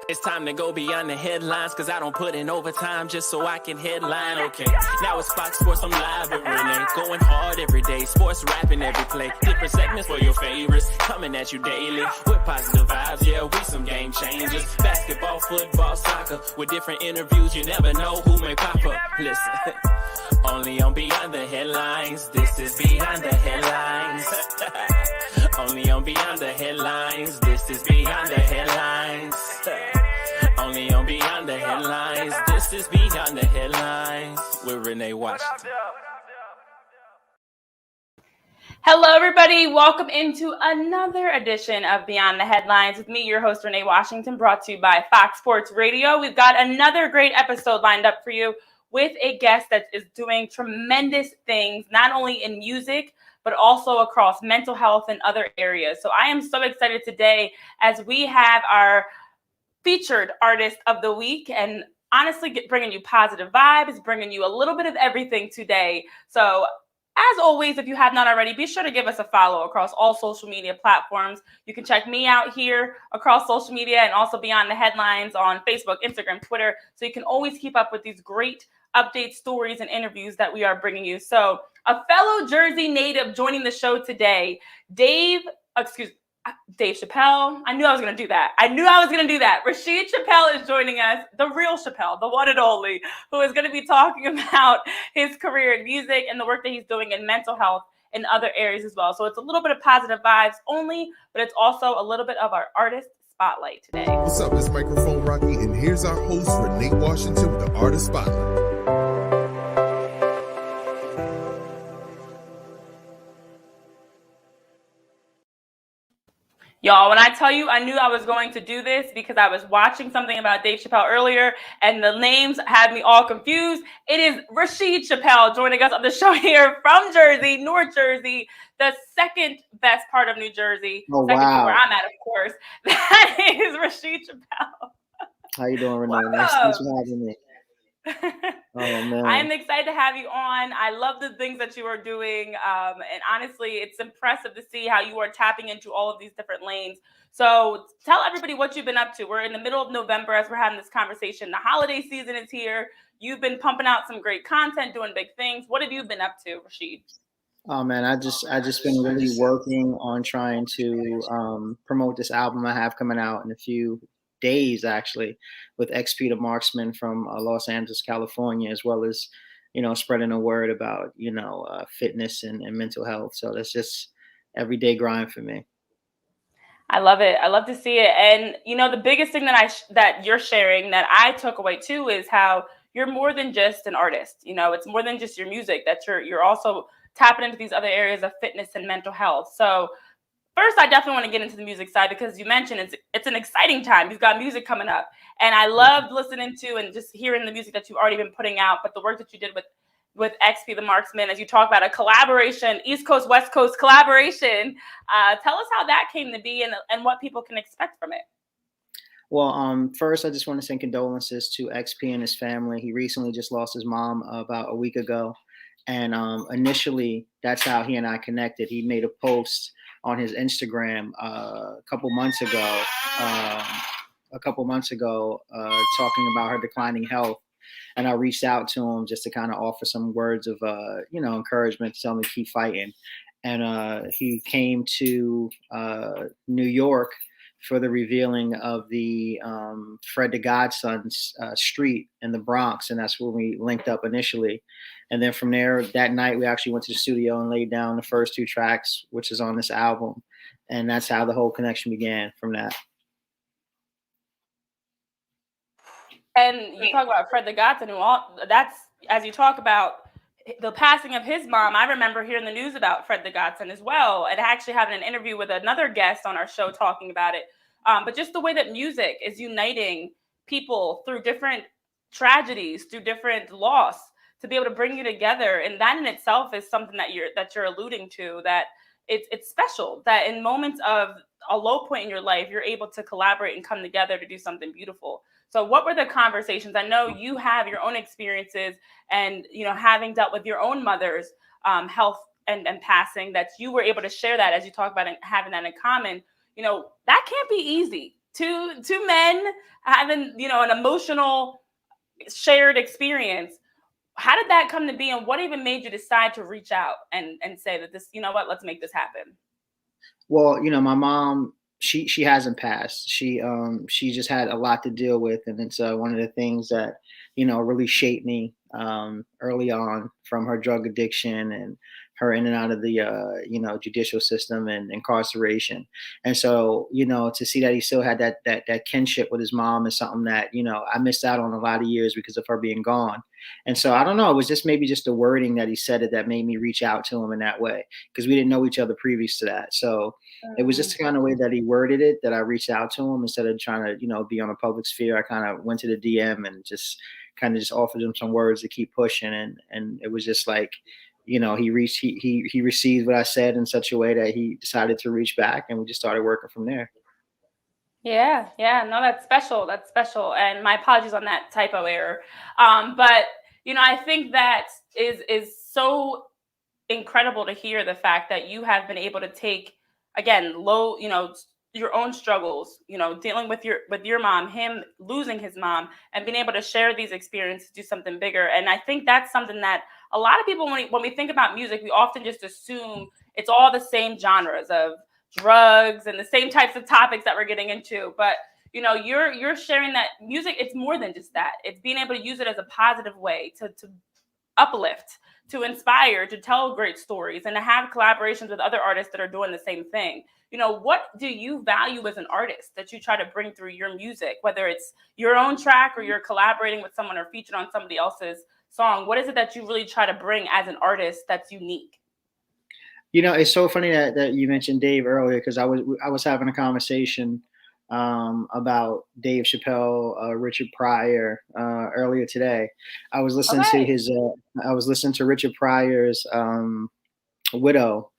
It's time to go beyond the headlines, cause I don't put in overtime just so I can headline. Okay, now it's Fox Sports, I'm live with Renee. Going hard every day, sports rapping every play. Different segments for your favorites, coming at you daily with positive vibes. Yeah, we some game changers. Basketball, football, soccer, with different interviews. You never know who may pop up. Listen, only on Beyond the Headlines. This is Beyond the Headlines. Only on Beyond the Headlines. This is Beyond the Headlines. Only on Beyond the Headlines. This is Beyond the Headlines with Renee Washington. Hello, everybody. Welcome into another edition of Beyond the Headlines with me, your host, Renee Washington, brought to you by Fox Sports Radio. We've got another great episode lined up for you with a guest that is doing tremendous things, not only in music, but also across mental health and other areas. So I am so excited today as we have our featured artist of the week, and honestly bringing you positive vibes, bringing you a little bit of everything today. So as always, if you have not already, be sure to give us a follow across all social media platforms. You can check me out here across social media and also Beyond the Headlines on Facebook, Instagram, Twitter. So you can always keep up with these great updates, stories, and interviews that we are bringing you. So a fellow Jersey native joining the show today, Dave Chappell. I knew I was going to do that. Rasheed Chappell is joining us, the real Chappell, the one and only, who is going to be talking about his career in music and the work that he's doing in mental health and other areas as well. So it's a little bit of positive vibes only, but it's also a little bit of our artist spotlight today. What's up? It's Microphone Rocky, and here's our host, Renee Washington, with the Artist Spotlight. Y'all, when I tell you I knew I was going to do this because I was watching something about Dave Chappelle earlier and the names had me all confused. It is Rasheed Chappell joining us on the show here from Jersey, North Jersey, the second best part of New Jersey. Oh, second wow. to where I'm at, of course. That is Rasheed Chappell. How you doing, Renee? Nice for having me. Oh, man. I am excited to have you on. I love the things that you are doing. And honestly, it's impressive to see how you are tapping into all of these different lanes. So tell everybody what you've been up to. We're in the middle of November as we're having this conversation. The holiday season is here. You've been pumping out some great content, doing big things. What have you been up to, Rasheed? Oh, man, I just been really working on trying to promote this album I have coming out in a few days, actually, with XP The Marxman from Los Angeles, California, as well as, spreading a word about, fitness and mental health. So that's just everyday grind for me. I love it. I love to see it. And, the biggest thing that you're sharing that I took away too is how you're more than just an artist. It's more than just your music, that you're also tapping into these other areas of fitness and mental health. So first, I definitely want to get into the music side because you mentioned it's an exciting time. You've got music coming up. And I loved listening to and just hearing the music that you've already been putting out, but the work that you did with XP The Marxman, as you talk about a collaboration, East Coast, West Coast collaboration. Tell us how that came to be and what people can expect from it. Well, first, I just want to send condolences to XP and his family. He recently just lost his mom about a week ago. And initially, that's how he and I connected. He made a post on his Instagram a couple months ago, talking about her declining health. And I reached out to him just to kind of offer some words of, encouragement, to tell him to keep fighting. And he came to New York for the revealing of the Fred the Godson's street in the Bronx. And that's where we linked up initially. And then from there, that night, we actually went to the studio and laid down the first 2 tracks, which is on this album. And that's how the whole connection began from that. And you talk about Fred the Godson, that's, as you talk about the passing of his mom, I remember hearing the news about Fred the Godson as well, and actually having an interview with another guest on our show talking about it. But just the way that music is uniting people through different tragedies, through different loss, to be able to bring you together, and that in itself is something that you're alluding to, that it's special, that in moments of a low point in your life, you're able to collaborate and come together to do something beautiful. So what were the conversations? I know you have your own experiences and, having dealt with your own mother's health and passing, that you were able to share that as you talk about it, having that in common. That can't be easy. two men having, you know, an emotional shared experience. How did that come to be, and what even made you decide to reach out and say that this, you know what, let's make this happen? Well, you know, my mom, she hasn't passed. She just had a lot to deal with, and it's one of the things that, you know, really shaped me early on, from her drug addiction and her in and out of the you know, judicial system and incarceration. And so, you know, to see that he still had that kinship with his mom is something that, you know, I missed out on a lot of years because of her being gone. And so I don't know, it was just maybe just the wording that he said it that made me reach out to him in that way, because we didn't know each other previous to that. So it was just the kind of way that he worded it that I reached out to him, instead of trying to, you know, be on a public sphere. I kind of went to the DM and just kind of just offered him some words to keep pushing. And it was just like, you know, he received what I said in such a way that he decided to reach back, and we just started working from there. Yeah, no, that's special. That's special. And my apologies on that typo error. But you know, I think that is so incredible to hear, the fact that you have been able to take, again, low, you know, your own struggles, you know, dealing with your mom, him losing his mom, and being able to share these experiences, do something bigger. And I think that's something that a lot of people, when we think about music, we often just assume it's all the same genres of drugs and the same types of topics that we're getting into. But you know, you're sharing that music, it's more than just that. It's being able to use it as a positive way to uplift, to inspire, to tell great stories, and to have collaborations with other artists that are doing the same thing. You know, what do you value as an artist that you try to bring through your music, whether it's your own track or you're collaborating with someone or featured on somebody else's song? What is it that you really try to bring as an artist that's unique? You know, it's so funny that you mentioned Dave earlier, because I was having a conversation about Dave Chappelle, Richard Pryor earlier today. I was listening to Okay. his. I was listening to Richard Pryor's widow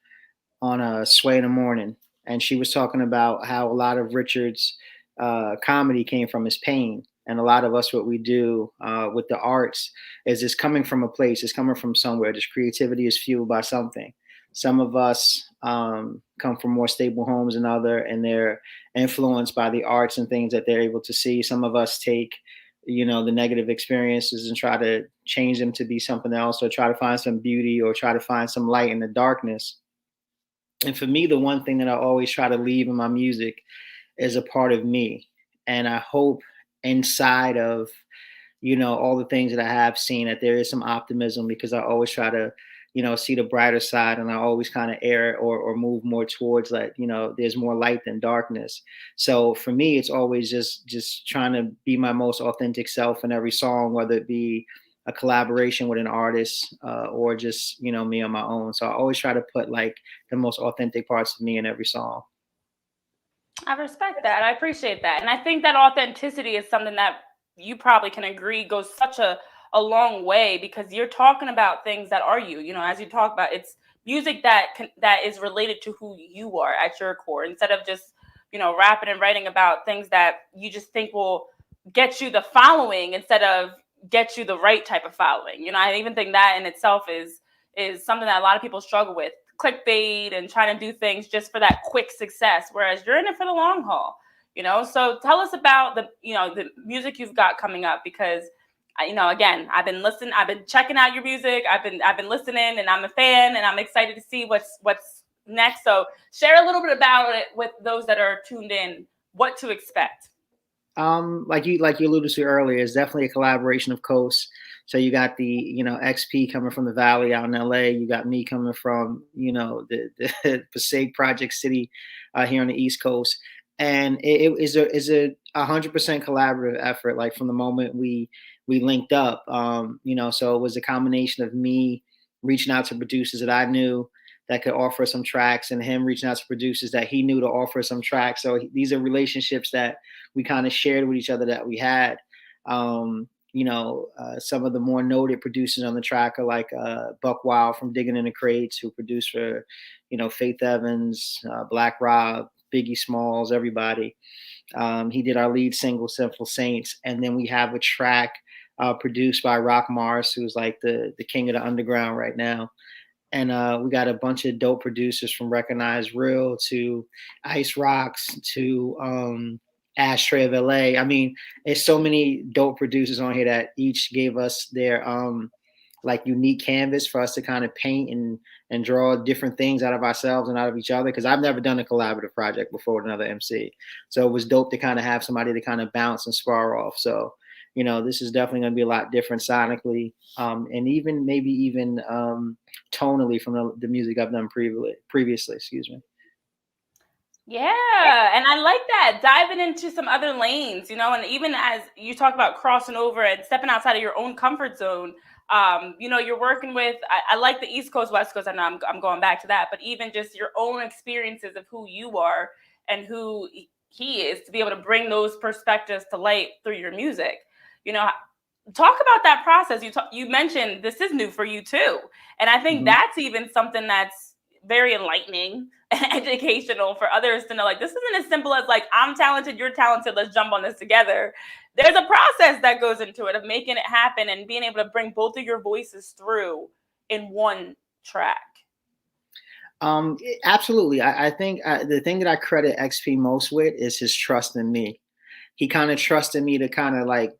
on Sway in the Morning, and she was talking about how a lot of Richard's comedy came from his pain, and a lot of us, what we do with the arts is it's coming from a place, it's coming from somewhere. This creativity is fueled by something. Some of us come from more stable homes than other, and they're influenced by the arts and things that they're able to see. Some of us take, you know, the negative experiences and try to change them to be something else, or try to find some beauty, or try to find some light in the darkness. And for me, the one thing that I always try to leave in my music is a part of me. And I hope inside of, you know, all the things that I have seen, that there is some optimism, because I always try to, you know, see the brighter side, and I always kind of err or move more towards, like, you know, there's more light than darkness. So for me, it's always just trying to be my most authentic self in every song, whether it be a collaboration with an artist or just, you know, me on my own. So I always try to put like the most authentic parts of me in every song. I respect that. I appreciate that. And I think that authenticity is something that you probably can agree goes such a long way, because you're talking about things that are you. You know, as you talk about, it's music that is related to who you are at your core, instead of just, you know, rapping and writing about things that you just think will get you the following instead of get you the right type of following. You know, I even think that in itself is something that a lot of people struggle with, clickbait and trying to do things just for that quick success, whereas you're in it for the long haul. You know, so tell us about the, you know, the music you've got coming up, because you know, again, I've been checking out your music, I've been listening, and I'm a fan, and I'm excited to see what's next. So share a little bit about it with those that are tuned in, what to expect. Like you alluded to earlier, it's definitely a collaboration of coasts. So you got the, you know, XP coming from the Valley out in LA. You got me coming from, you know, the Passaic Project City here on the East Coast. And it is a 100% collaborative effort. Like from the moment we linked up, you know, so it was a combination of me reaching out to producers that I knew that could offer some tracks, and him reaching out to producers that he knew to offer some tracks. So these are relationships that we kind of shared with each other, that we had. You know, some of the more noted producers on the track are like Buckwild from Digging in the Crates, who produced for, you know, Faith Evans, Black Rob, Biggie Smalls, everybody. He did our lead single, Sinful Saints. And then we have a track produced by Roc Marciano, who's like the king of the underground right now. And we got a bunch of dope producers, from Reckonize Real to Ice Rocks to Ashtray of LA. I mean, there's so many dope producers on here that each gave us their like unique canvas for us to kind of paint and draw different things out of ourselves and out of each other. Because I've never done a collaborative project before with another MC, so it was dope to kind of have somebody to kind of bounce and spar off. So, you know, this is definitely going to be a lot different sonically, and even maybe even tonally from the music I've done previously. Excuse me. Yeah, and I like that, diving into some other lanes, you know, and even as you talk about crossing over and stepping outside of your own comfort zone, you know, you're working with, I like the East Coast, West Coast, I know I'm going back to that, but even just your own experiences of who you are and who he is, to be able to bring those perspectives to light through your music. You know, talk about that process. You mentioned this is new for you too, and I think that's even something that's very enlightening and educational for others to know, like, this isn't as simple as like, I'm talented, you're talented, let's jump on this together. There's a process that goes into it of making it happen and being able to bring both of your voices through in one track. Absolutely. I think the thing that I credit XP most with is his trust in me. He kind of trusted me to kind of like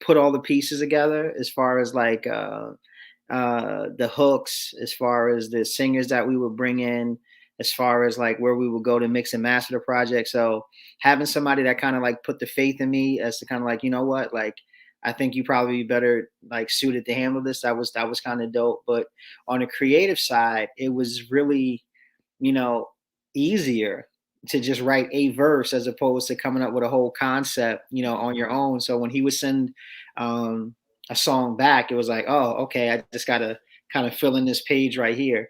put all the pieces together, as far as like the hooks, as far as the singers that we would bring in, as far as like where we would go to mix and master the project. So having somebody that kind of like put the faith in me as to kind of like, you know what, like, I think you probably be better like suited to handle this. That was kind of dope. But on the creative side, it was really, you know, easier to just write a verse as opposed to coming up with a whole concept, you know, on your own. So when he would send a song back, it was like, oh, okay, I just gotta kind of fill in this page right here.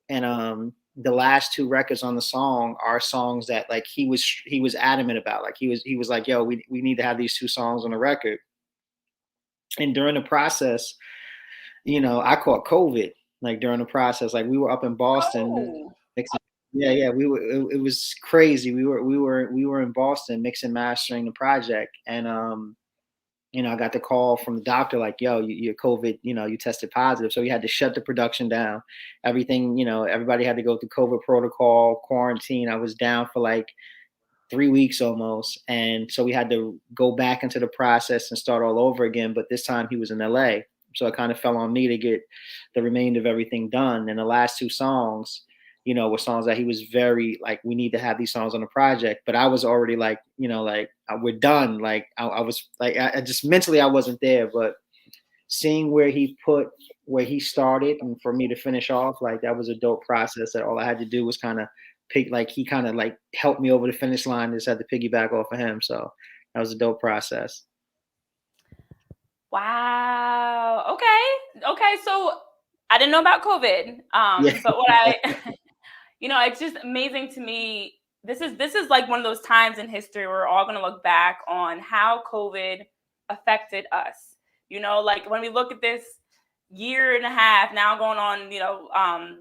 And the last two records on the song are songs that like he was adamant about. Like he was like, yo, we need to have these two songs on the record. And during the process, you know, I caught COVID. Like during the process, like we were up in Boston. Yeah, we were. It was crazy. We were in Boston mixing, mastering the project, and you know, I got the call from the doctor like, yo, you're COVID, you know, you tested positive. So we had to shut the production down. Everything, you know, everybody had to go through COVID protocol, quarantine. I was down for like 3 weeks almost. And so we had to go back into the process and start all over again. But this time he was in LA. So it kind of fell on me to get the remainder of everything done. And the last two songs, you know, were songs that he was very like, we need to have these songs on the project. But I was already like, you know, like we're done. Like I was like, I just mentally I wasn't there. But seeing where he started and for me to finish off, like that was a dope process that all I had to do was kind of pick, like he kind of like helped me over the finish line. Just had to piggyback off of him. So that was a dope process. Wow. Okay. So I didn't know about COVID. But what you know, it's just amazing to me. This is like one of those times in history where we're all going to look back on how COVID affected us. You know, like when we look at this year and a half now going on, you know,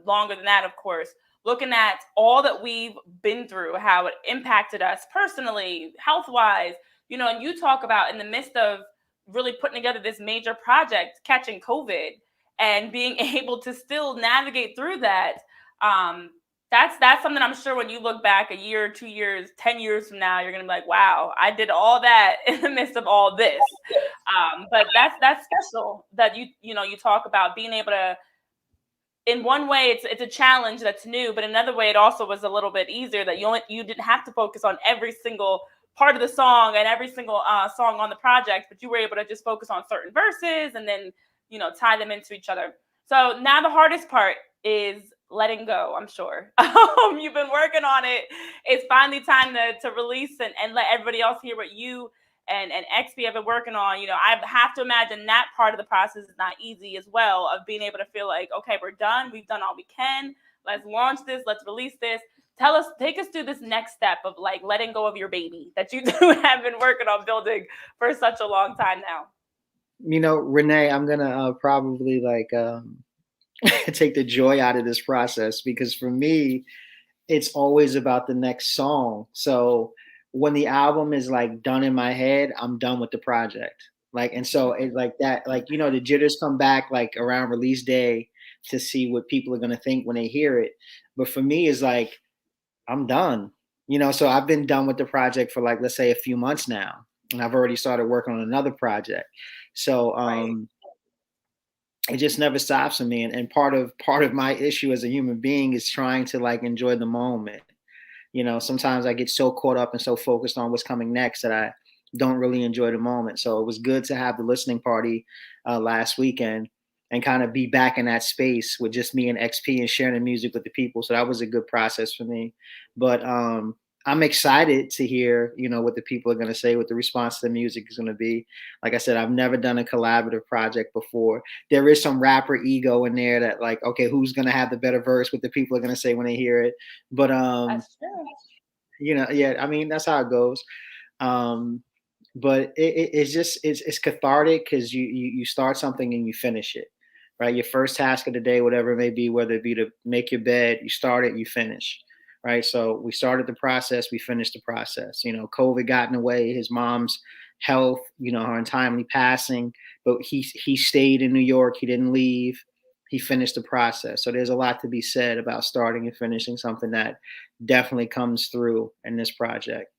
longer than that, of course, looking at all that we've been through, how it impacted us personally, health-wise, you know, and you talk about in the midst of really putting together this major project, catching COVID and being able to still navigate through that. That's something I'm sure when you look back a year, 2 years, 10 years from now, you're going to be like, wow, I did all that in the midst of all this. But that's special that you know, you talk about being able to, in one way, it's a challenge that's new, but another way, it also was a little bit easier that you didn't have to focus on every single part of the song and every single song on the project, but you were able to just focus on certain verses and then, you know, tie them into each other. So now the hardest part is letting go, I'm sure. You've been working on it. It's finally time to release and let everybody else hear what you and XP have been working on. You know, I have to imagine that part of the process is not easy as well, of being able to feel like, okay, we're done. We've done all we can. Let's launch this. Let's release this. Take us through this next step of like letting go of your baby that you two have been working on building for such a long time now. You know, Renee, I'm going to probably like take the joy out of this process, because for me, it's always about the next song. So when the album is like done in my head, I'm done with the project. Like, and so it's like that, like, you know, the jitters come back like around release day to see what people are going to think when they hear it. But for me, it's like, I'm done. So I've been done with the project for like, let's say a few months now, and I've already started working on another project. So it just never stops for me. And part of my issue as a human being is trying to like enjoy the moment. Sometimes I get so caught up and so focused on what's coming next that I don't really enjoy the moment. So it was good to have the listening party last weekend and kind of be back in that space with just me and XP and sharing the music with the people. So that was a good process for me. But I'm excited to hear, what the people are going to say, what the response to the music is going to be. Like I said, I've never done a collaborative project before. There is some rapper ego in there that like, okay, who's going to have the better verse, what the people are going to say when they hear it. But, That's true. yeah, I mean, that's how it goes. But it's cathartic because you start something and you finish it, right? Your first task of the day, whatever it may be, whether it be to make your bed, you start it, you finish, right? So we started the process, we finished the process. COVID got in the way, his mom's health, her untimely passing, but he stayed in New York, he didn't leave, he finished the process. So there's a lot to be said about starting and finishing something that definitely comes through in this project.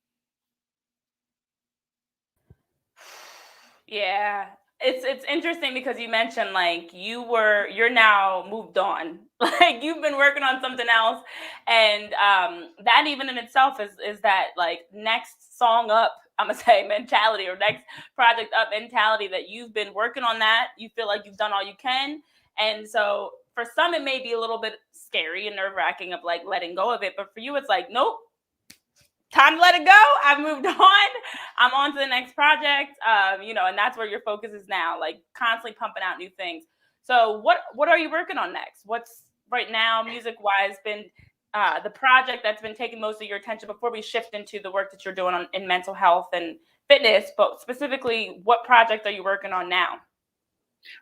Yeah. It's interesting because you mentioned like you're now moved on. Like you've been working on something else. And that even in itself is that like next song up, I'm gonna say mentality, or next project up mentality, that you've been working on that. You feel like you've done all you can. And so for some it may be a little bit scary and nerve-wracking of like letting go of it. But for you it's like, nope, time to let it go. I've moved on. I'm on to the next project. And that's where your focus is now, like constantly pumping out new things. So what are you working on next? What's right now, music-wise, been the project that's been taking most of your attention before we shift into the work that you're doing in mental health and fitness? But specifically, what project are you working on now?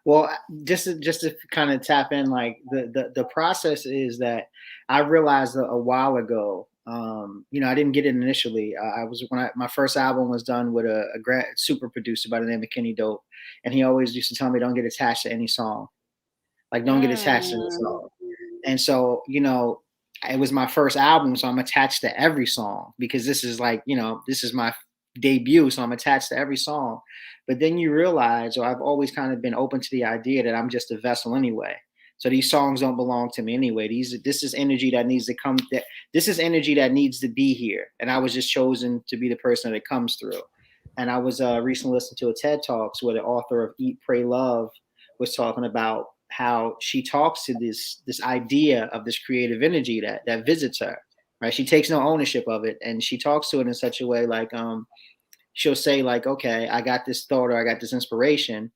Well, just to kind of tap in, like the process is that I realized a while ago. I didn't get it initially. My first album was done with a super producer by the name of Kenny Dope, and he always used to tell me, "Don't get attached to any song. Like, don't get attached to any song." And so, it was my first album, so I'm attached to every song because this is like, this is my debut, so I'm attached to every song. But then you realize, or I've always kind of been open to the idea that I'm just a vessel anyway. So these songs don't belong to me anyway. This is energy that needs to come. This is energy that needs to be here, and I was just chosen to be the person that comes through. And I was recently listening to a TED Talks where the author of Eat, Pray, Love was talking about how she talks to this idea of this creative energy that visits her. Right? She takes no ownership of it, and she talks to it in such a way like she'll say like, okay, I got this thought or I got this inspiration,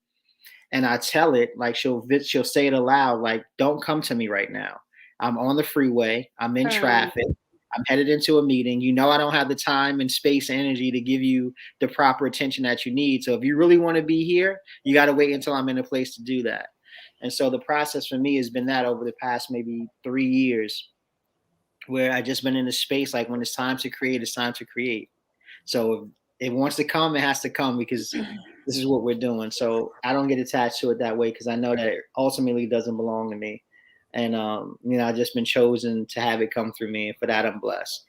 and I tell it like she'll say it aloud like, don't come to me right now. I'm on the freeway. I'm in traffic. I'm headed into a meeting. I don't have the time and space and energy to give you the proper attention that you need. So if you really want to be here, you got to wait until I'm in a place to do that. And so the process for me has been that over the past maybe 3 years, where I just been in a space like when it's time to create, it's time to create. So if it wants to come, it has to come because this is what we're doing. So I don't get attached to it that way because I know that it ultimately doesn't belong to me. And, I've just been chosen to have it come through me. And for that, I'm blessed.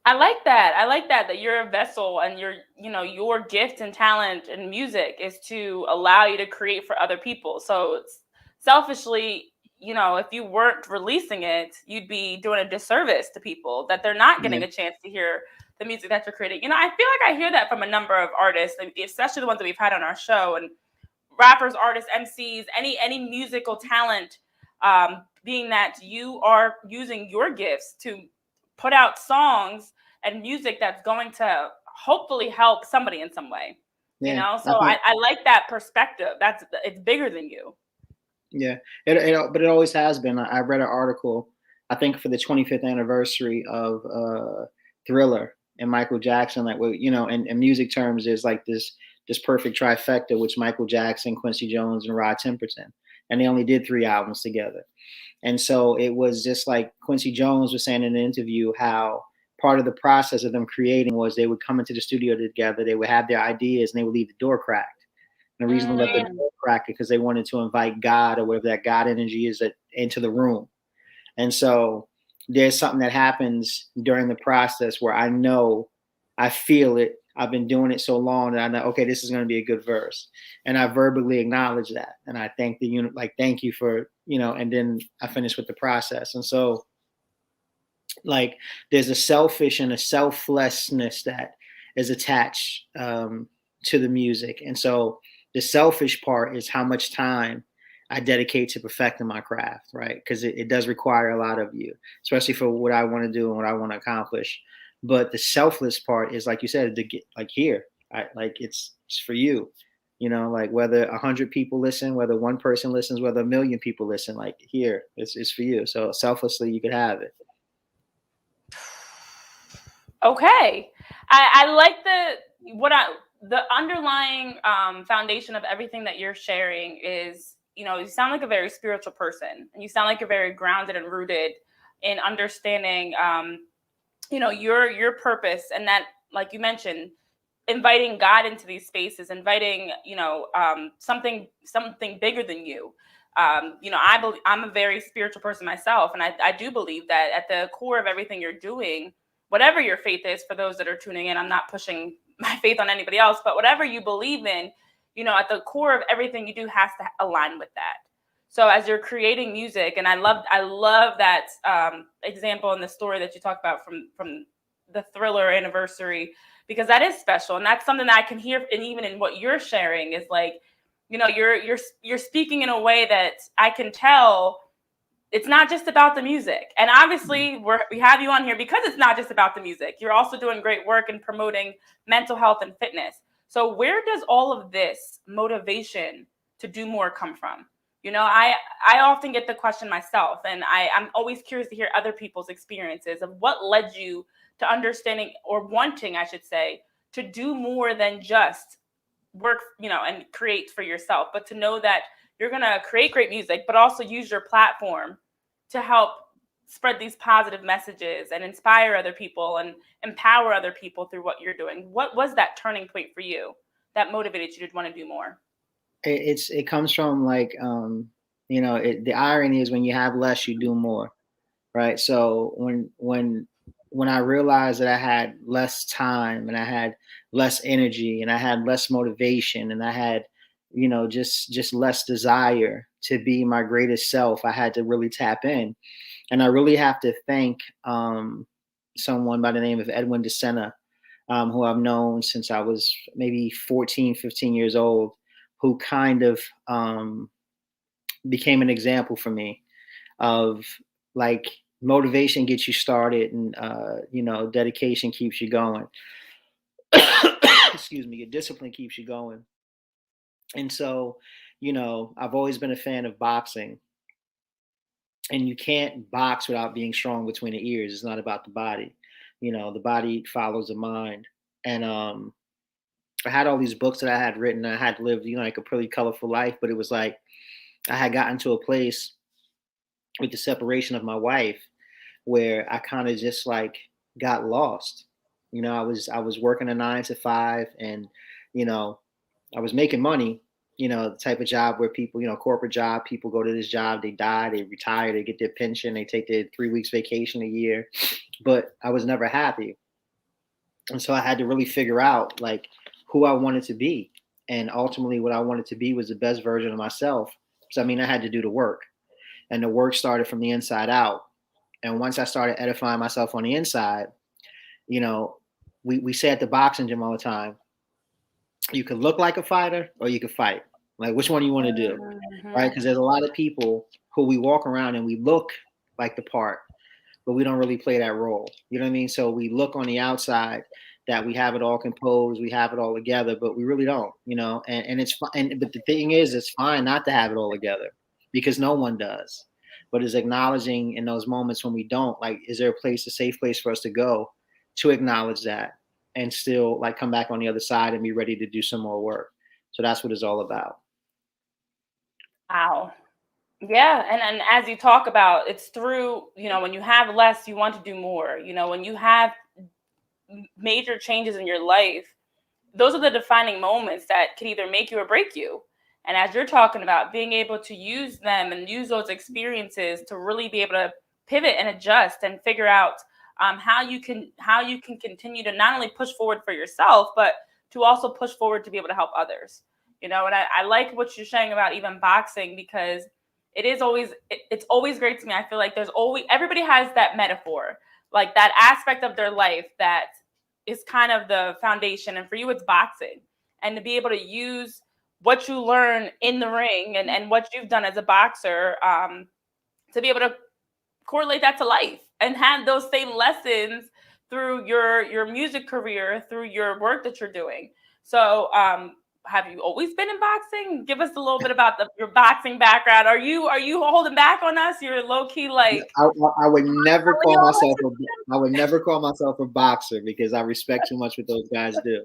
I like that you're a vessel, and your gift and talent and music is to allow you to create for other people. So selfishly, if you weren't releasing it, you'd be doing a disservice to people that they're not getting a chance to hear the music that you're creating. I feel like I hear that from a number of artists, especially the ones that we've had on our show, and rappers, artists, MCs, any musical talent, being that you are using your gifts to put out songs and music that's going to hopefully help somebody in some way. So I like that perspective. It's bigger than you. Yeah, but it always has been. I read an article, I think for the 25th anniversary of Thriller and Michael Jackson, like, well, in music terms, there's like this perfect trifecta, which Michael Jackson, Quincy Jones, and Rod Temperton, and they only did 3 albums together. And so it was just like Quincy Jones was saying in an interview how part of the process of them creating was they would come into the studio together, they would have their ideas, and they would leave the door cracked. And the reason they left the door cracked because they wanted to invite God or whatever that God energy is into the room. And so there's something that happens during the process where I know, I feel it. I've been doing it so long that I know, okay, this is going to be a good verse. And I verbally acknowledge that. And I thank the unit, like, thank you for, and then I finish with the process. And so, like, there's a selfish and a selflessness that is attached to the music. And so the selfish part is how much time I dedicate to perfecting my craft, right? Because it does require a lot of you, especially for what I want to do and what I want to accomplish. But the selfless part is, like you said, to get, like, here, like it's for you, like whether 100 people listen, whether one person listens, whether 1 million people listen, like here, it's for you. So selflessly, you could have it. Okay. I like the underlying foundation of everything that you're sharing is, you sound like a very spiritual person, and you sound like you're very grounded and rooted in understanding, your purpose, and that, like you mentioned, inviting God into these spaces, inviting, something bigger than you. I'm a very spiritual person myself, and I do believe that at the core of everything you're doing, whatever your faith is, for those that are tuning in, I'm not pushing my faith on anybody else, but whatever you believe in, at the core of everything you do has to align with that. So as you're creating music, and I love that example in the story that you talked about from the Thriller anniversary, because that is special, and that's something that I can hear, and even in what you're sharing is like, you're speaking in a way that I can tell it's not just about the music. And obviously we have you on here because it's not just about the music. You're also doing great work in promoting mental health and fitness. So where does all of this motivation to do more come from? I often get the question myself, and I'm always curious to hear other people's experiences of what led you to understanding, or wanting, I should say, to do more than just work, and create for yourself, but to know that you're going to create great music, but also use your platform to help spread these positive messages and inspire other people and empower other people through what you're doing. What was that turning point for you that motivated you to want to do more? It comes from, like, the irony is when you have less, you do more, right? So when I realized that I had less time, and I had less energy, and I had less motivation, and I had, just less desire to be my greatest self, I had to really tap in. And I really have to thank someone by the name of Edwin DeSena, who I've known since I was maybe 14, 15 years old, who kind of became an example for me of, like, motivation gets you started, and dedication keeps you going. Excuse me. Your discipline keeps you going. And so, I've always been a fan of boxing, and you can't box without being strong between the ears. It's not about the body. The body follows the mind. And I had all these books that I had written. I had lived, like, a pretty colorful life, but it was like I had gotten to a place with the separation of my wife where I kind of just, like, got lost. I was working a 9 to 5, and I was making money, the type of job where people, corporate job, people go to this job, they die, they retire, they get their pension, they take their 3 weeks vacation a year, but I was never happy. And so I had to really figure out, like, who I wanted to be. And ultimately what I wanted to be was the best version of myself. So, I had to do the work, and the work started from the inside out. And once I started edifying myself on the inside, we say at the boxing gym all the time, you could look like a fighter or you could fight. Like, which one do you want to do? Mm-hmm. Right? Because there's a lot of people who we walk around and we look like the part, but we don't really play that role. You know what I mean? So we look on the outside that we have it all composed, we have it all together, but we really don't, and it's fine. But the thing is, it's fine not to have it all together, because no one does. But it's acknowledging in those moments when we don't, like, is there a safe place for us to go to acknowledge that, and still, like, come back on the other side and be ready to do some more work. So that's what it's all about. Wow. Yeah. And as you talk about, it's through, when you have less, you want to do more. When you have major changes in your life, those are the defining moments that can either make you or break you. And as you're talking about, being able to use them and use those experiences to really be able to pivot and adjust and figure out how you can continue to not only push forward for yourself, but to also push forward to be able to help others. And I like what you're saying about even boxing, because it's always great to me. I feel like everybody has that metaphor, like that aspect of their life that is kind of the foundation. And for you, it's boxing. And to be able to use what you learn in the ring and what you've done as a boxer, to be able to correlate that to life and have those same lessons through your music career, through your work that you're doing. So have you always been in boxing? Give us a little bit about your boxing background. Are you holding back on us? You're low key like. I would never call myself a boxer, because I respect too much what those guys do.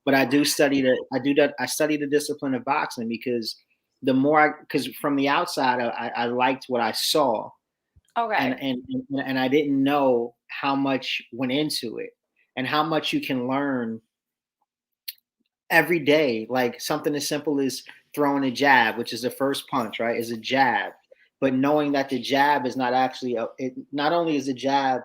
But I study the discipline of boxing, because because from the outside I liked what I saw. Okay. And I didn't know how much went into it and how much you can learn every day. Like something as simple as throwing a jab, which is the first punch, right? Is a jab. But knowing that the jab is not actually not only is the jab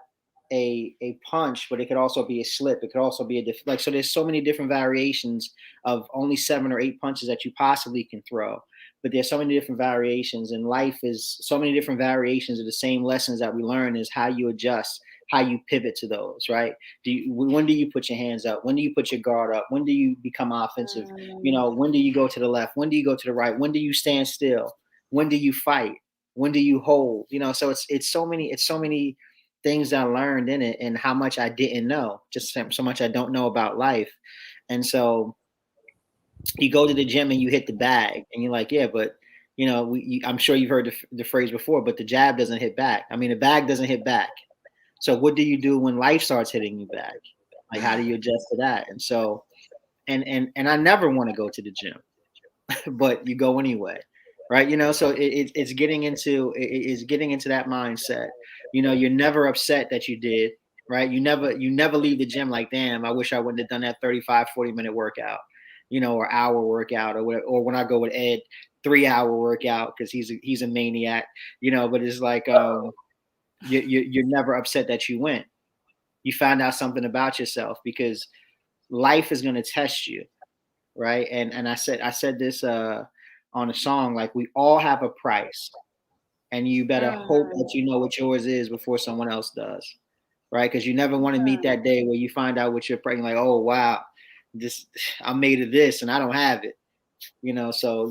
a punch, but it could also be a slip. It could also be so there's so many different variations of only 7 or 8 punches that you possibly can throw. But there's so many different variations, and life is so many different variations of the same lessons that we learn, is how you adjust, how you pivot to those, right? When do you put your hands up? When do you put your guard up? When do you become offensive? When do you go to the left? When do you go to the right? When do you stand still? When do you fight? When do you hold? So it's so many things that I learned in it, and how much I didn't know, just so much I don't know about life. And so you go to the gym and you hit the bag, and you're like, yeah, but I'm sure you've heard the phrase before, but the jab doesn't hit back. I mean, the bag doesn't hit back. So what do you do when life starts hitting you back? Like, how do you adjust to that? And so, and I never want to go to the gym, but you go anyway, right? So it's getting into that mindset. You're never upset that you did, right? You never leave the gym like, damn, I wish I wouldn't have done that 35-40 minute workout, or hour workout, or whatever. Or when I go with Ed, 3-hour workout, because he's a maniac, but it's like you're never upset that you went. You found out something about yourself, because life is going to test you, right? And I said this on a song, like, we all have a price, and you better hope that you know what yours is before someone else does, right? Because you never want to meet that day where you find out what you're praying, like, oh wow, I'm made of this and I don't have it, So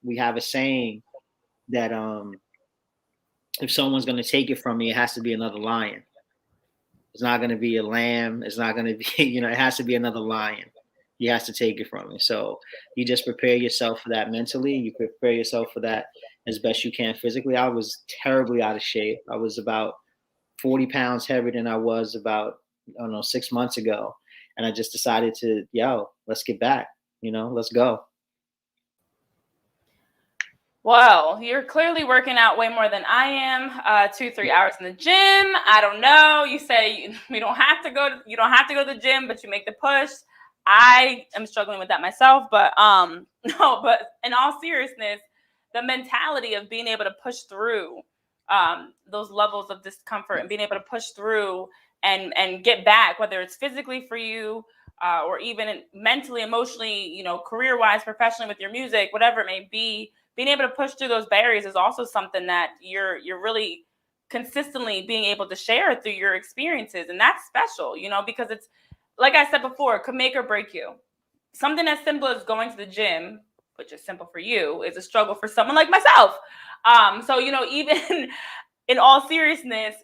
we have a saying that if someone's going to take it from me, it has to be another lion. It's not going to be a lamb. It's not going to be, it has to be another lion. He has to take it from me. So you just prepare yourself for that mentally. You prepare yourself for that as best you can physically. I was terribly out of shape. I was about 40 pounds heavier than I was about, 6 months ago. And I just decided to, let's get back, let's go. Well, you're clearly working out way more than I am. 2-3 hours in the gym. I don't know. You say you don't have to go to the gym, but you make the push. I am struggling with that myself, but no, but in all seriousness, the mentality of being able to push through those levels of discomfort and being able to push through and get back, whether it's physically for you or even mentally, emotionally, career-wise, professionally with your music, whatever it may be. Being able to push through those barriers is also something that you're really consistently being able to share through your experiences. And that's special, because it's, like I said before, it could make or break you. Something as simple as going to the gym, which is simple for you, is a struggle for someone like myself. So, even in all seriousness,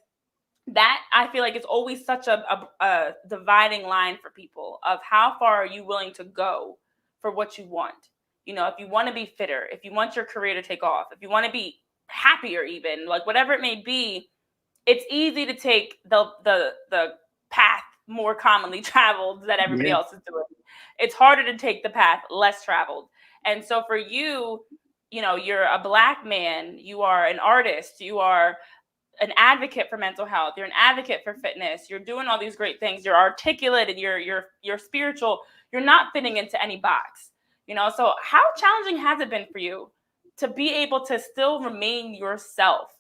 that I feel like it's always such a dividing line for people of how far are you willing to go for what you want. If you want to be fitter, if you want your career to take off, if you want to be happier, even like whatever it may be, it's easy to take the path more commonly traveled that everybody else is doing. It's harder to take the path less traveled. And so for you, you're a Black man, you are an artist, you are an advocate for mental health, you're an advocate for fitness, you're doing all these great things, you're articulate and you're spiritual, you're not fitting into any box. So how challenging has it been for you to be able to still remain yourself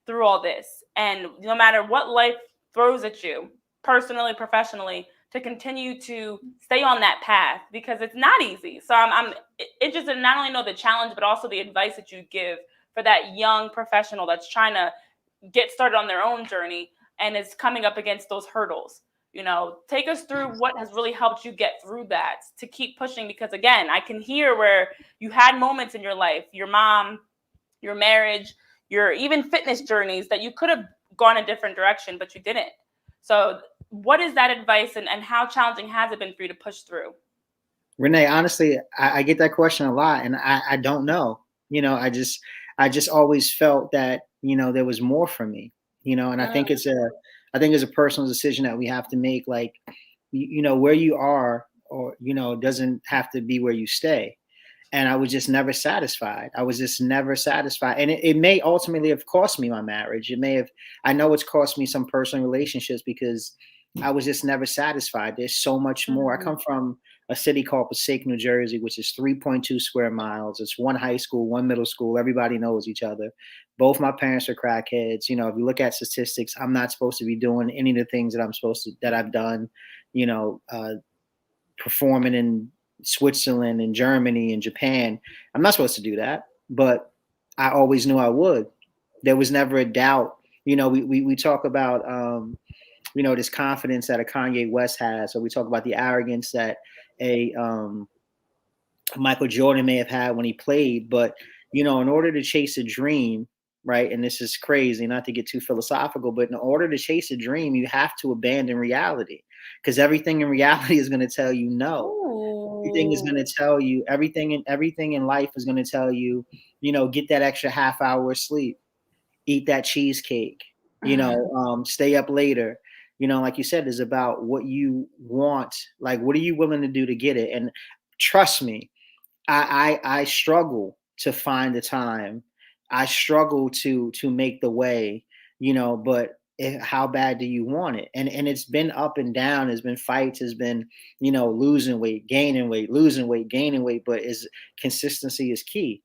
through all this. And no matter what life throws at you, personally, professionally, to continue to stay on that path, because it's not easy. So I'm interested in not only know the challenge, but also the advice that you give for that young professional that's trying to get started on their own journey and is coming up against those hurdles. You know, take us through what has really helped you get through that to keep pushing, because again, I can hear where you had moments in your life, your mom, your marriage, your even fitness journeys, that you could have gone a different direction, but you didn't. So what is that advice, and how challenging has it been for you to push through? Renee, honestly, I get that question a lot, and I don't know. You know, I just always felt that, you know, there was more for me. You know, and I think it's a personal decision that we have to make. Like, you know, where you are, or, you know, doesn't have to be where you stay. And I was just never satisfied. I was just never satisfied. And it may ultimately have cost me my marriage. It may have, I know it's cost me some personal relationships, because I was just never satisfied. There's so much more. I come from a city called Passaic, New Jersey, which is 3.2 square miles. It's one high school, one middle school. Everybody knows each other. Both my parents are crackheads. You know, if you look at statistics, I'm not supposed to be doing any of the things that I've done, you know, performing in Switzerland and Germany and Japan. I'm not supposed to do that, but I always knew I would. There was never a doubt. You know, we talk about, you know, this confidence that a Kanye West has, or we talk about the arrogance that a Michael Jordan may have had when he played. But, you know, in order to chase a dream, right? And this is crazy, not to get too philosophical, but in order to chase a dream, you have to abandon reality, because everything in reality is going to tell you no. Everything is going to tell you, everything in life is going to tell you, you know, get that extra half hour of sleep, eat that cheesecake, you know, stay up later. You know, like you said, is about what you want. Like, what are you willing to do to get it? And trust me, I struggle to find the time. I struggle to make the way, you know, but how bad do you want it? And it's been up and down. There's been fights. Has been, you know, losing weight, gaining weight, losing weight, gaining weight. But consistency is key.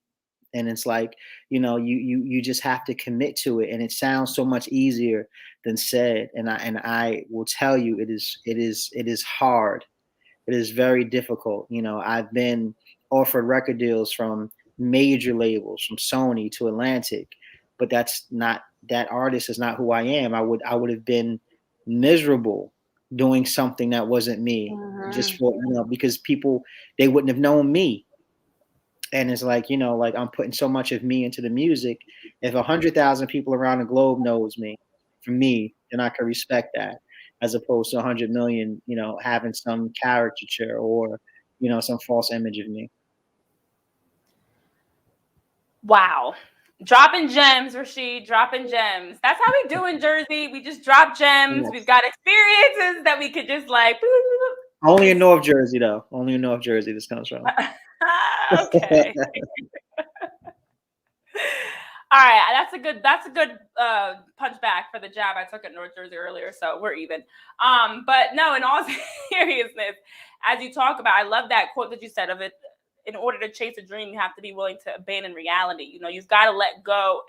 And it's like, you know, you just have to commit to it. And it sounds so much easier than said. And I will tell you, it is hard. It is very difficult. You know, I've been offered record deals from major labels, from Sony to Atlantic, but that artist is not who I am. I would have been miserable doing something that wasn't me, just for, you know, because people, they wouldn't have known me. And it's like, you know, like, I'm putting so much of me into the music. If 100,000 people around the globe knows me, for me, then I can respect that, as opposed to 100 million, you know, having some caricature or, you know, some false image of me. Wow. Dropping gems, Rasheed, dropping gems. That's how we do in Jersey. We just drop gems. Yes. We've got experiences that we could just like. Only in North Jersey, though. Only in North Jersey this comes from. Okay. All right, that's a good punch back for the jab I took at North Jersey earlier, so we're even. But no, in all seriousness, as you talk about, I love that quote that you said of it. In order to chase a dream, you have to be willing to abandon reality. You know, you've got to let go.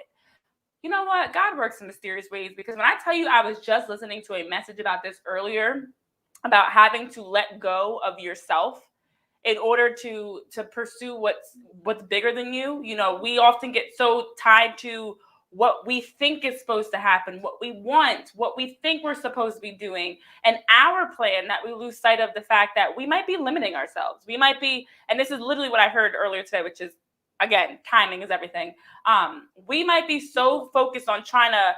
You know what? God works in mysterious ways, because when I tell you, I was just listening to a message about this earlier, about having to let go of yourself in order to pursue what's bigger than you. You know, we often get so tied to what we think is supposed to happen, what we want, what we think we're supposed to be doing, and our plan, that we lose sight of the fact that we might be limiting ourselves. We might be, and this is literally what I heard earlier today, which is, again, timing is everything. We might be so focused on trying to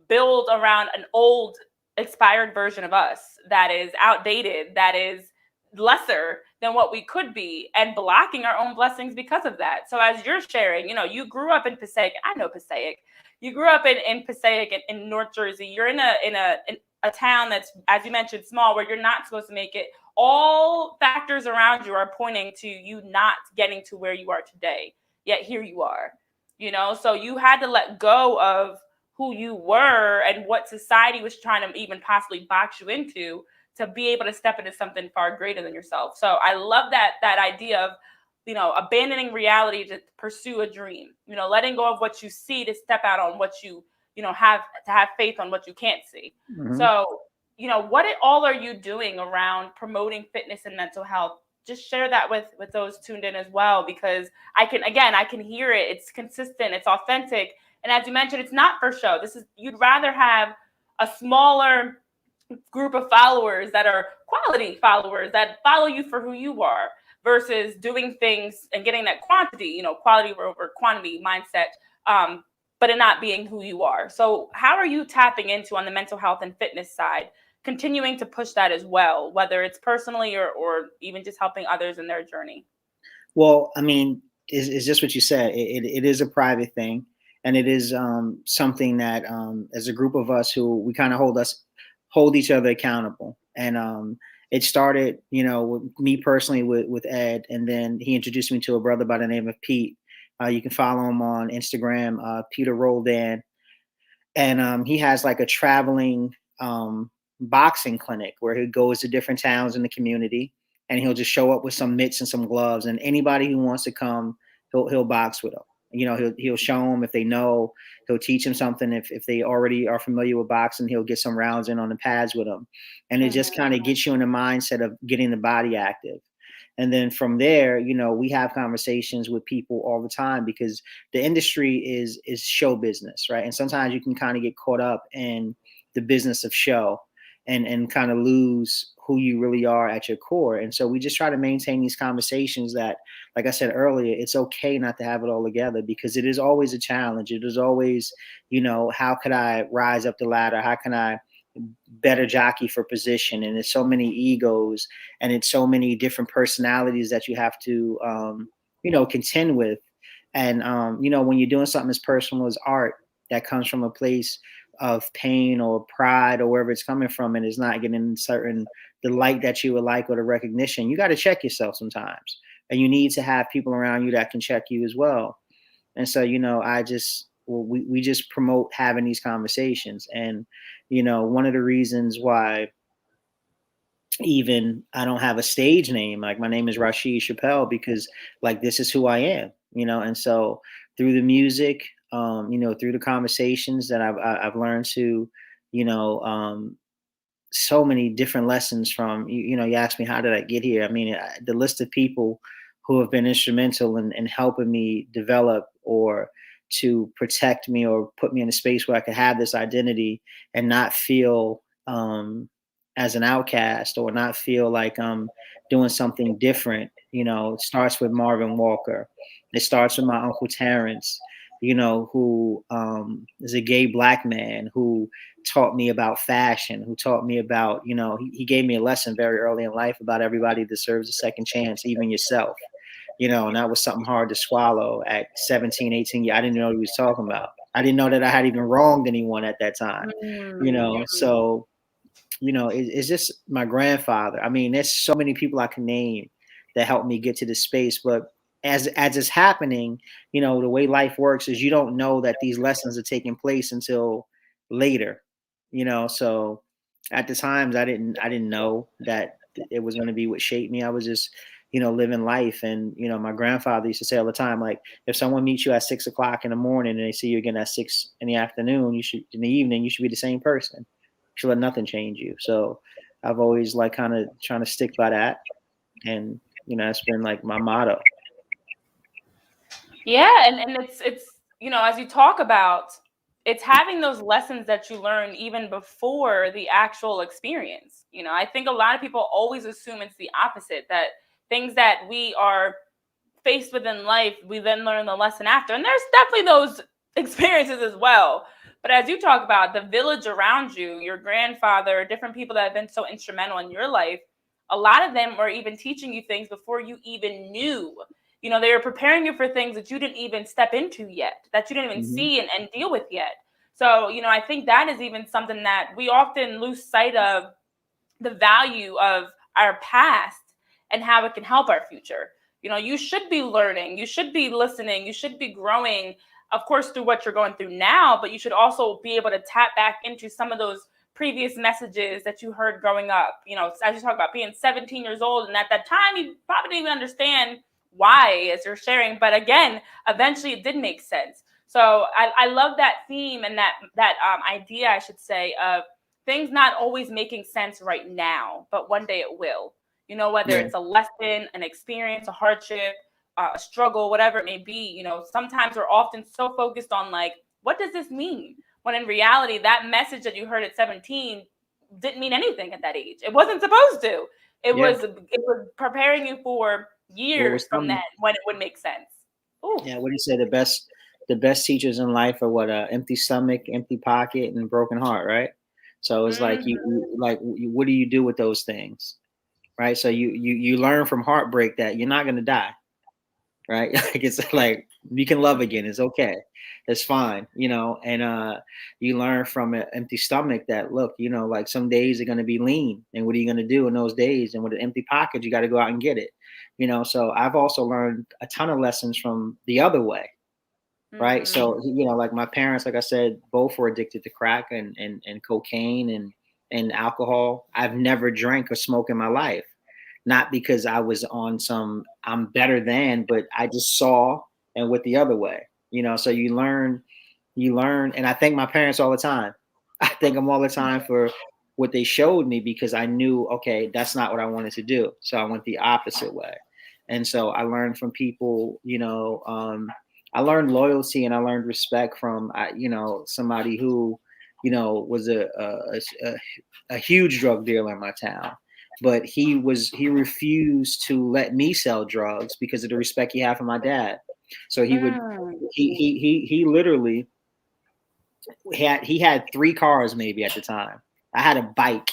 build around an old, expired version of us that is outdated, that is lesser than what we could be, and blocking our own blessings because of that. So as you're sharing, you know, you grew up in Passaic. I know Passaic. You grew up in Passaic in North Jersey. You're in a town that's, as you mentioned, small, where you're not supposed to make it. All factors around you are pointing to you not getting to where you are today. Yet here you are, you know, so you had to let go of who you were and what society was trying to even possibly box you into, to be able to step into something far greater than yourself. So I love that idea of, you know, abandoning reality to pursue a dream, you know, letting go of what you see to step out on what you have faith on what you can't see. Mhm. So, what all are you doing around promoting fitness and mental health? Just share that with those tuned in as well, because I can hear it. It's consistent, it's authentic. And as you mentioned, it's not for show. You'd rather have a smaller group of followers that are quality followers that follow you for who you are, versus doing things and getting that quantity, quality over quantity mindset, but it not being who you are. So how are you tapping into, on the mental health and fitness side, continuing to push that as well, whether it's personally or even just helping others in their journey? Well, I mean, it's just what you said. It is a private thing, and it is something that, as a group of us who we kind of hold each other accountable. And it started, with me personally with Ed, and then he introduced me to a brother by the name of Pete. You can follow him on Instagram, Peter Roldan, and he has like a traveling boxing clinic where he goes to different towns in the community, and he'll just show up with some mitts and some gloves, and anybody who wants to come, he'll box with them. He'll show them if they know. He'll teach them something if they already are familiar with boxing. He'll get some rounds in on the pads with them, and it just kind of gets you in the mindset of getting the body active. And then from there, we have conversations with people all the time, because the industry is show business, right? And sometimes you can kind of get caught up in the business of show and kind of lose who you really are at your core. And so we just try to maintain these conversations that, like I said earlier, it's okay not to have it all together, because it is always a challenge. It is always, how could I rise up the ladder? How can I better jockey for position? And it's so many egos, and it's so many different personalities that you have to, contend with. And, when you're doing something as personal as art that comes from a place of pain or pride or wherever it's coming from, and is not getting the light that you would like, or the recognition, you got to check yourself sometimes. And you need to have people around you that can check you as well. And so, we just promote having these conversations. And, one of the reasons why even I don't have a stage name, like my name is Rasheed Chappell, because like, this is who I am, and so through the music, through the conversations that I've learned to, so many different lessons from, you asked me, how did I get here? I mean, the list of people who have been instrumental in helping me develop, or to protect me, or put me in a space where I could have this identity and not feel as an outcast, or not feel like I'm doing something different. It starts with Marvin Walker. It starts with my Uncle Terrence, who is a gay Black man who taught me about fashion, who taught me about, he gave me a lesson very early in life about everybody deserves a second chance, even yourself. And that was something hard to swallow at 17, 18 years. I didn't know what he was talking about. I didn't know that I had even wronged anyone at that time, so, it's just my grandfather. I mean, there's so many people I can name that helped me get to this space. But as it's happening, the way life works is you don't know that these lessons are taking place until later, so at the times I didn't know that it was going to be what shaped me. I was just, living life. And, my grandfather used to say all the time, like, if someone meets you at 6 o'clock in the morning and they see you again at 6 in the afternoon, in the evening, you should be the same person. You should let nothing change you. So I've always like kind of trying to stick by that. And, it's been like my motto. Yeah. And it's, as you talk about, it's having those lessons that you learn even before the actual experience. I think a lot of people always assume it's the opposite, that things that we are faced with in life, we then learn the lesson after. And there's definitely those experiences as well. But as you talk about the village around you, your grandfather, different people that have been so instrumental in your life, a lot of them were even teaching you things before you even knew. They were preparing you for things that you didn't even step into yet, that you didn't even see and deal with yet. So, I think that is even something that we often lose sight of, the value of our past and how it can help our future. You should be learning, you should be listening, you should be growing, of course, through what you're going through now, but you should also be able to tap back into some of those previous messages that you heard growing up. As you talk about being 17 years old, and at that time, you probably didn't even understand why, as you're sharing. But again, eventually it did make sense. So I love that theme and that idea, I should say, of things not always making sense right now, but one day it will. You know, whether it's a lesson, an experience, a hardship, a struggle, whatever it may be. You know, sometimes we're often so focused on like, what does this mean? When in reality, that message that you heard at 17 didn't mean anything at that age. It wasn't supposed to. It was preparing you for years from then when it would make sense. Ooh. Yeah, what do you say? The best teachers in life are what? Empty stomach, empty pocket, and broken heart, right? So it's like what do you do with those things, right? So you learn from heartbreak that you're not gonna die, right? Like it's like you can love again. It's okay. It's fine, you know. And you learn from an empty stomach that look, you know, like some days are gonna be lean, and what are you gonna do in those days? And with an empty pocket, you got to go out and get it, you know. So I've also learned a ton of lessons from the other way, right? So you know, like my parents, like I said, both were addicted to crack and cocaine and alcohol. I've never drank or smoked in my life, not because I was on some I'm better than, but I just saw and went the other way, you know. So you learn, and I thank my parents all the time. I thank them all the time for what they showed me, because I knew, okay, that's not what I wanted to do. So I went the opposite way. And so I learned from people, you know, I learned loyalty and I learned respect from, you know, somebody who, you know, was a huge drug dealer in my town, but he refused to let me sell drugs because of the respect he had for my dad. So he would, he literally he had 3 cars maybe at the time. I had a bike,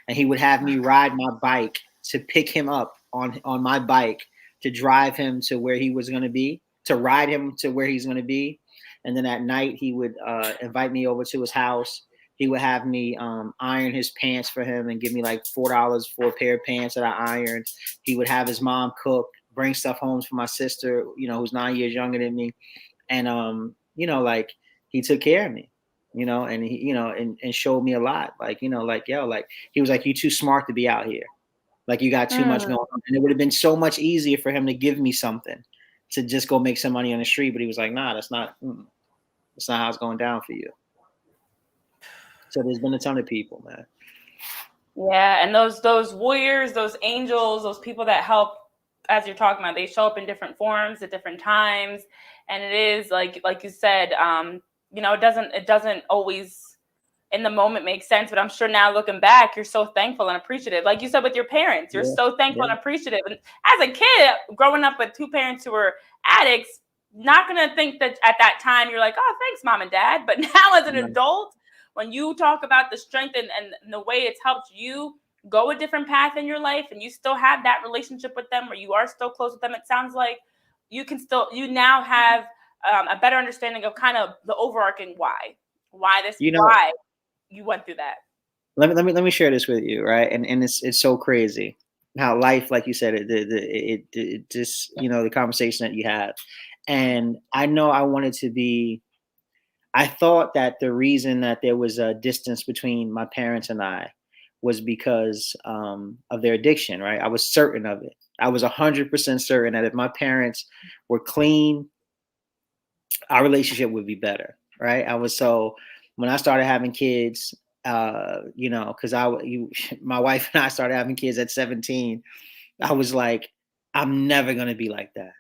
and he would have me ride my bike to pick him up on my bike to drive him to where he was going to be, to ride him to where he's going to be. And then at night he would invite me over to his house. He would have me iron his pants for him and give me like $4 for a pair of pants that I ironed. He would have his mom cook, bring stuff home for my sister, you know, who's 9 years younger than me. And, you know, like he took care of me, you know, and he, you know, and showed me a lot. Like, you know, like, yo, like he was like, you too smart to be out here. Like you got too much going on. And it would have been so much easier for him to give me something to just go make some money on the street. But he was like, nah, that's not how it's going down for you. So there's been a ton of people, man. Yeah, and those warriors, those angels, those people that help, as you're talking about, they show up in different forms at different times. And it is like you said, you know, it doesn't always in the moment make sense, but I'm sure now looking back, you're so thankful and appreciative. Like you said with your parents, you're so thankful and appreciative. And as a kid growing up with 2 parents who were addicts, not gonna think that at that time you're like, oh, thanks, mom and dad. But now as an adult, when you talk about the strength and the way it's helped you go a different path in your life, and you still have that relationship with them, or you are still close with them, it sounds like you now have a better understanding of kind of the overarching why you went through that. Let me share this with you, right? And it's so crazy how life, like you said, it just, you know, the conversation that you have. And I know I thought that the reason that there was a distance between my parents and I was because of their addiction, right? I was certain of it. I was 100% certain that if my parents were clean, our relationship would be better, right? When I started having kids, you know, because my wife and I started having kids at 17, I was like, I'm never gonna be like that.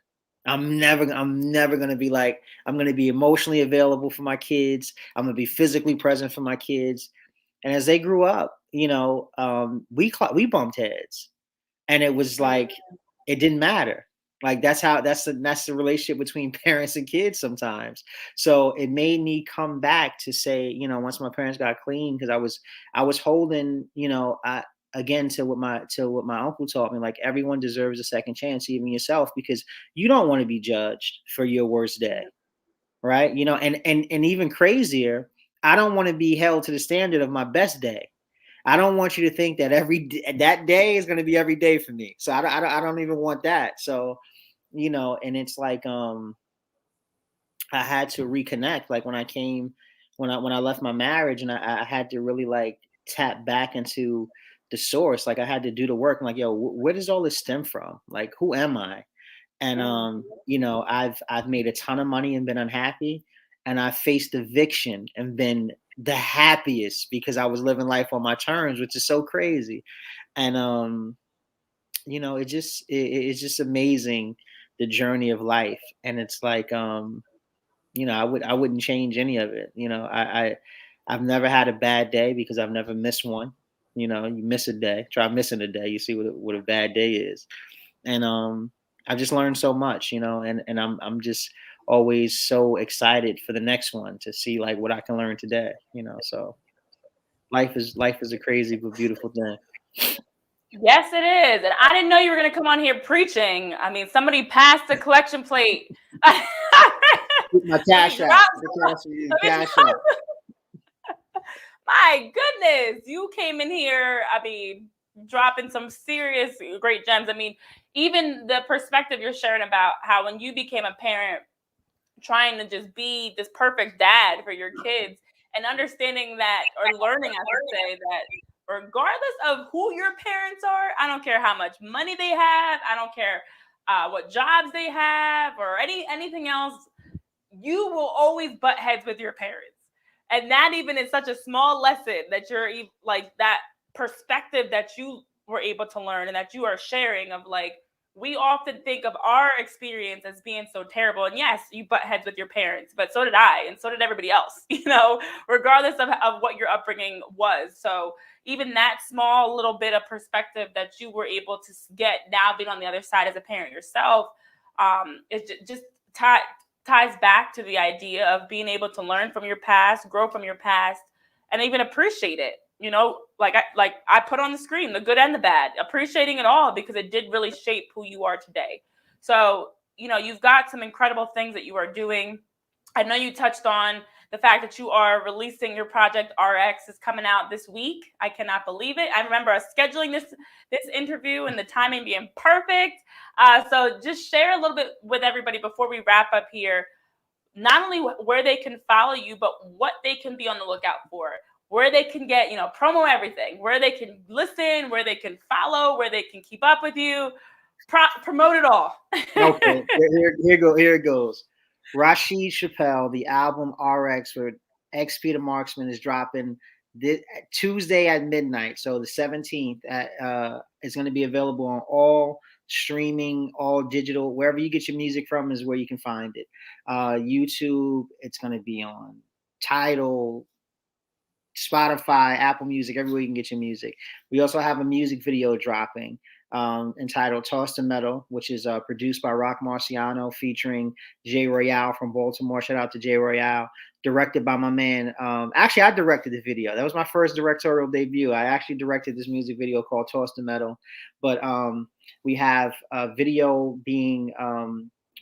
I'm never gonna be like, I'm gonna be emotionally available for my kids. I'm gonna be physically present for my kids. And as they grew up, you know, we bumped heads, and it was like it didn't matter. Like that's the relationship between parents and kids sometimes. So it made me come back to say, you know, once my parents got clean, because I was holding, you know, again to what my uncle taught me, like everyone deserves a second chance, even yourself, because you don't want to be judged for your worst day, right? You know, and even crazier, I don't want to be held to the standard of my best day. I don't want you to think that that day is going to be every day for me. So I don't even want that. So, you know, and it's like I had to reconnect. Like when I left my marriage, and I had to really like tap back into the source. Like I had to do the work. I'm like, yo, where does all this stem from? Like, who am I? And you know, I've made a ton of money and been unhappy. and I faced eviction and been the happiest because I was living life on my terms, which is so crazy. And you know, it's just amazing, the journey of life. And it's like, you know, I wouldn't change any of it. You know, I've never had a bad day because I've never missed one. You know, you miss a day, try missing a day, you see what a bad day is. And I've just learned so much, you know, and I'm just always so excited for the next one to see like what I can learn today, you know. So life is a crazy but beautiful thing. Yes, it is. And I didn't know you were going to come on here preaching. I mean, somebody passed the collection plate. My cash out. Cash out. My goodness, you came in here, I mean, dropping some serious great gems. I mean, even the perspective you're sharing about how when you became a parent, trying to just be this perfect dad for your kids and understanding that, or learning, I should say, that regardless of who your parents are, I don't care how much money they have, I don't care what jobs they have or anything else, you will always butt heads with your parents. And that even is such a small lesson that you're like, that perspective that you were able to learn and that you are sharing of like, we often think of our experience as being so terrible. And yes, you butt heads with your parents, but so did I, and so did everybody else, you know, regardless of what your upbringing was. So even that small little bit of perspective that you were able to get now being on the other side as a parent yourself, it just ties back to the idea of being able to learn from your past, grow from your past, and even appreciate it. You know, like I put on the screen the good and the bad, appreciating it all because it did really shape who you are today. So, you know, you've got some incredible things that you are doing. I know you touched on the fact that you are releasing your project. RX is coming out this week. I cannot believe it. I remember us scheduling this interview and the timing being perfect. So just share a little bit with everybody before we wrap up here, not only where they can follow you, but what they can be on the lookout for, where they can get, you know, promo everything, where they can listen, where they can follow, where they can keep up with you, promote it all. Okay, here it goes. Rasheed Chappell, the album RX for XP The Marxman is dropping this Tuesday at midnight. So the 17th is going to be available on all streaming, all digital, wherever you get your music from is where you can find it. YouTube, it's going to be on Tidal, Spotify, Apple Music, everywhere you can get your music. We also have a music video dropping entitled Toss the Metal, which is produced by Roc Marciano, featuring Jay Royale from Baltimore. Shout out to Jay Royale. Directed by my man. Actually, I directed the video. That was my first directorial debut. I actually directed this music video called Toss the Metal. But we have a video being,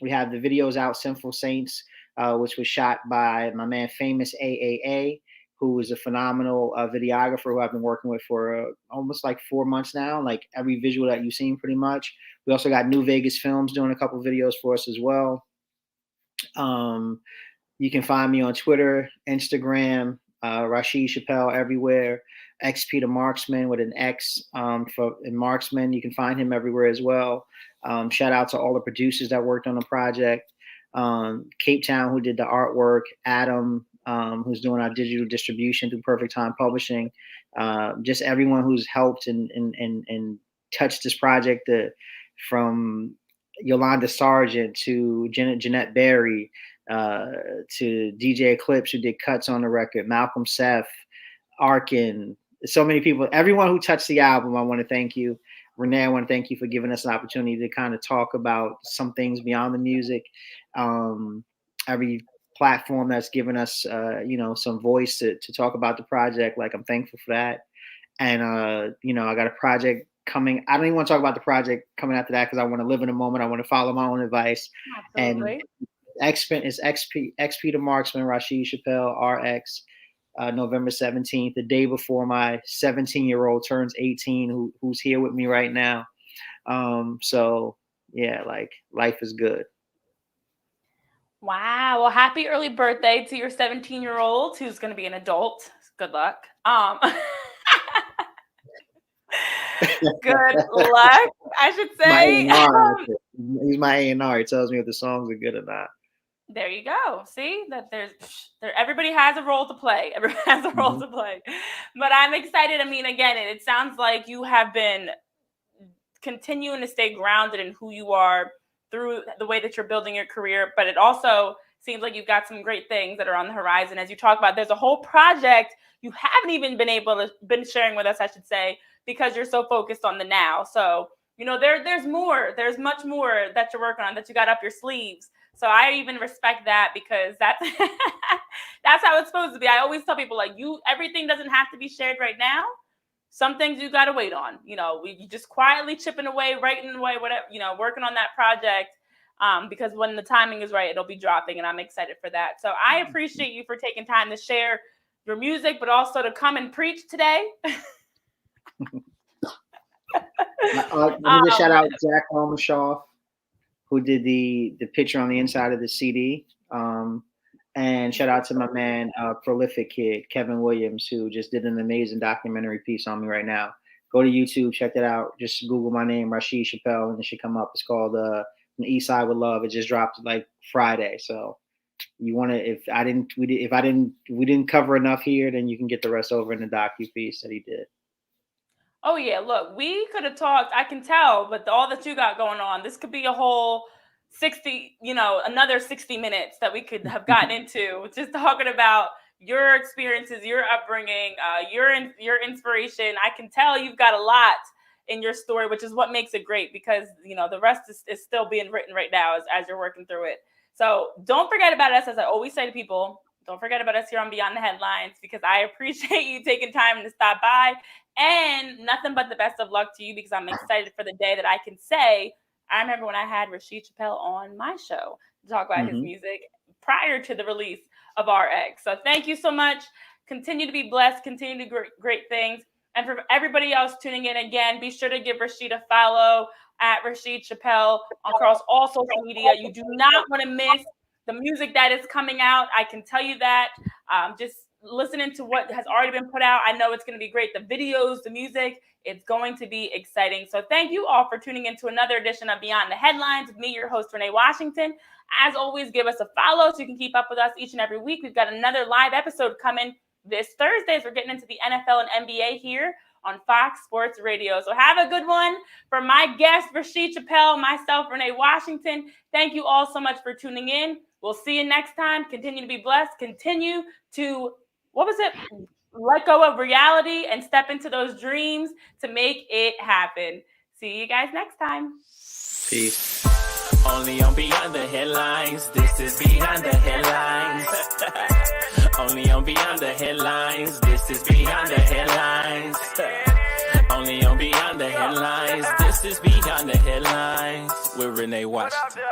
we have the videos out, Sinful Saints, which was shot by my man, Famous AAA, who is a phenomenal videographer who I've been working with for almost like 4 months now, like every visual that you've seen pretty much. We also got New Vegas Films doing a couple of videos for us as well. You can find me on Twitter, Instagram, Rasheed Chappell everywhere. XP The Marxman with an X in Marxman. You can find him everywhere as well. Shout out to all the producers that worked on the project. Cape Town, who did the artwork, Adam, who's doing our digital distribution through Perfect Time Publishing, just everyone who's helped and touched this project, from Yolanda Sargent to Jeanette Berry, to DJ Eclipse, who did cuts on the record, Malcolm Seth, Arkin, so many people, everyone who touched the album, I want to thank you. Renee, I want to thank you for giving us an opportunity to kind of talk about some things beyond the music. Every platform that's given us, some voice to talk about the project. Like, I'm thankful for that. And, I got a project coming. I don't even want to talk about the project coming after that because I want to live in the moment. I want to follow my own advice. Absolutely. And XP The Marxman, Rasheed Chappell, RX, November 17th, the day before my 17-year-old turns 18, who's here with me right now. So yeah, like, life is good. Wow. Well, happy early birthday to your 17-year-old who's going to be an adult. Good luck. Good luck, I should say. He's my A&R. He tells me if the songs are good or not. There you go. See that everybody has a role to play. Everybody has a role to play. But I'm excited. I mean, again, it sounds like you have been continuing to stay grounded in who you are through the way that you're building your career. But it also seems like you've got some great things that are on the horizon. As you talk about, there's a whole project you haven't even been sharing with us, I should say, because you're so focused on the now. So, you know, there's more. There's much more that you're working on, that you got up your sleeves. So I even respect that, because that's that's how it's supposed to be. I always tell people, like, everything doesn't have to be shared right now. Some things you got to wait on. You know, you just quietly chipping away, writing away, whatever, you know, working on that project. Because when the timing is right, it'll be dropping, and I'm excited for that. So I appreciate you for taking time to share your music, but also to come and preach today. Let me just shout out Zach Almashaw, who did the picture on the inside of the CD. And shout out to my man, prolific kid, Kevin Williams, who just did an amazing documentary piece on me right now. Go to YouTube, check that out. Just Google my name, Rasheed Chappell, and it should come up. It's called "The East Side with Love." It just dropped like Friday. So you want to, we didn't cover enough here, then you can get the rest over in the docu piece that he did. Oh yeah, look, we could have talked, I can tell, but all that you got going on, this could be a whole 60, another 60 minutes that we could have gotten into just talking about your experiences, your upbringing, your inspiration. I can tell you've got a lot in your story, which is what makes it great, because, the rest is still being written right now as you're working through it. So don't forget about us. As I always say to people, don't forget about us here on Beyond the Headlines, because I appreciate you taking time to stop by, and nothing but the best of luck to you, because I'm excited for the day that I can say, I remember when I had Rasheed Chappell on my show to talk about his music prior to the release of RX. So thank you so much. Continue to be blessed. Continue to do great things. And for everybody else tuning in, again, be sure to give Rasheed a follow at Rasheed Chappell across all social media. You do not want to miss the music that is coming out. I can tell you that. Just listening to what has already been put out, I know it's going to be great. The videos, the music, it's going to be exciting. So thank you all for tuning into another edition of Beyond the Headlines with me, your host, Renee Washington. As always, give us a follow so you can keep up with us each and every week. We've got another live episode coming this Thursday as we're getting into the NFL and NBA here on Fox Sports Radio. So have a good one. For my guest, Rasheed Chappell, myself, Renee Washington, thank you all so much for tuning in. We'll see you next time. Continue to be blessed. Continue to, let go of reality and step into those dreams to make it happen. See you guys next time. Peace. Only on Beyond the Headlines. This is Beyond the Headlines. Only on Beyond the Headlines. This is Beyond the Headlines. Only on Beyond the Headlines. This is Beyond the Headlines with Renee Washington.